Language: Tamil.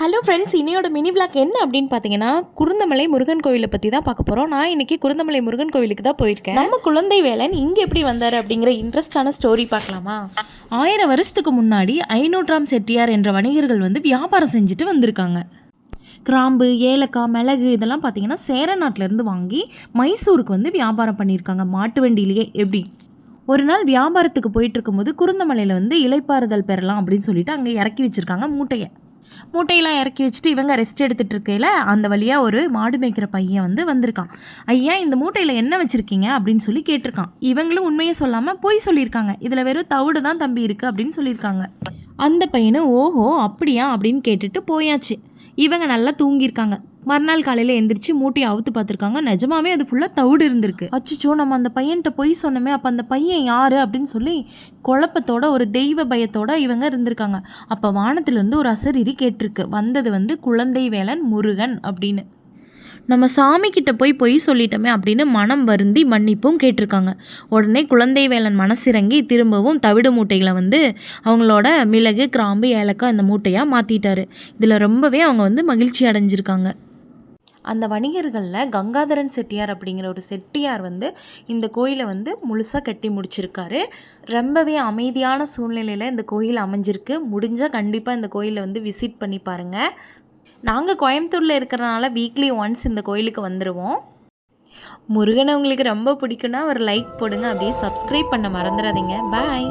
ஹலோ ஃப்ரெண்ட்ஸ், இன்னையோட மினி விளாக் என்ன அப்படின்னு பார்த்தீங்கன்னா, குருந்தமலை முருகன் கோவிலை பற்றி தான் பார்க்க போகிறோம். நான் இன்றைக்கி குருந்தமலை முருகன் கோவிலுக்கு தான் போயிருக்கேன். நம்ம குழந்தை வேலன் இங்கே எப்படி வந்தார் அப்படிங்கிற இன்ட்ரெஸ்டான ஸ்டோரி பார்க்கலாமா? 1000 வருஷத்துக்கு முன்னாடி 500ஆம் செட்டியார் என்ற வணிகர்கள் வந்து வியாபாரம் செஞ்சுட்டு வந்திருக்காங்க. கிராம்பு, ஏலக்காய், மிளகு இதெல்லாம் பார்த்தீங்கன்னா சேர நாட்டிலேருந்து வாங்கி மைசூருக்கு வந்து வியாபாரம் பண்ணியிருக்காங்க, மாட்டு வண்டியிலேயே. எப்படி ஒரு நாள் வியாபாரத்துக்கு போயிட்டு இருக்கும்போது குருந்தமலையில் வந்து இலைப்பாறுதல் பெறலாம் அப்படின்னு சொல்லிட்டு அங்கே இறக்கி வச்சுருக்காங்க மூட்டையெல்லாம் இறக்கி வச்சுட்டு இவங்க ரெஸ்ட் எடுத்துகிட்டு இருக்கையில் அந்த வழியாக ஒரு மாடு மேய்க்கிற பையன் வந்து வந்திருக்கான். ஐயா, இந்த மூட்டையில் என்ன வச்சுருக்கீங்க அப்படின்னு சொல்லி கேட்டிருக்கான். இவங்களும் உண்மையை சொல்லாமல் போய் சொல்லியிருக்காங்க. இதில் வெறும் தவிடு தான் தம்பி இருக்குது அப்படின்னு சொல்லியிருக்காங்க. அந்த பையனு ஓஹோ அப்படியா அப்படின்னு கேட்டுட்டு போயாச்சு. இவங்க நல்லா தூங்கியிருக்காங்க. மறுநாள் காலையில் எந்திரிச்சு மூட்டையை அவுத்து பார்த்துருக்காங்க. நிஜமாவே அது ஃபுல்லாக தவிடு இருந்திருக்கு. அச்சுச்சோ, நம்ம அந்த பையன்கிட்ட போய் சொன்னோமே, அப்போ அந்த பையன் யார் அப்படின்னு சொல்லி குழப்பத்தோட ஒரு தெய்வ பயத்தோட இவங்க இருந்திருக்காங்க. அப்போ வானத்திலேருந்து ஒரு அசரீரி கேட்டிருக்கு. வந்தது வந்து குழந்தை வேலன் முருகன் அப்படின்னு. நம்ம சாமிக்கிட்ட போய் சொல்லிட்டோமே அப்படின்னு மனம் வருந்தி மன்னிப்பும் கேட்டிருக்காங்க. உடனே குழந்தை வேலன் மனசிறங்கி திரும்பவும் தவிடு மூட்டைகளை வந்து அவங்களோட மிளகு, கிராம்பு, ஏலக்காய் இந்த மூட்டையாக மாற்றிட்டாரு. இதில் ரொம்பவே அவங்க வந்து மகிழ்ச்சி அடைஞ்சிருக்காங்க. அந்த வணிகர்களில் கங்காதரன் செட்டியார் அப்படிங்கிற ஒரு செட்டியார் வந்து இந்த கோயிலை வந்து முழுசாக கட்டி முடிச்சிருக்காரு. ரொம்பவே அமைதியான சூழ்நிலையில் இந்த கோயில் அமைஞ்சிருக்கு. முடிஞ்சால் கண்டிப்பாக இந்த கோயிலை வந்து விசிட் பண்ணி பாருங்கள். நாங்கள் கோயம்புத்தூரில் இருக்கிறனால வீக்லி ஒன்ஸ் இந்த கோயிலுக்கு வந்துடுவோம். முருகனை உங்களுக்கு ரொம்ப பிடிக்குன்னா ஒரு லைக் போடுங்க. அப்படியே சப்ஸ்கிரைப் பண்ண மறந்துடாதீங்க. பாய்.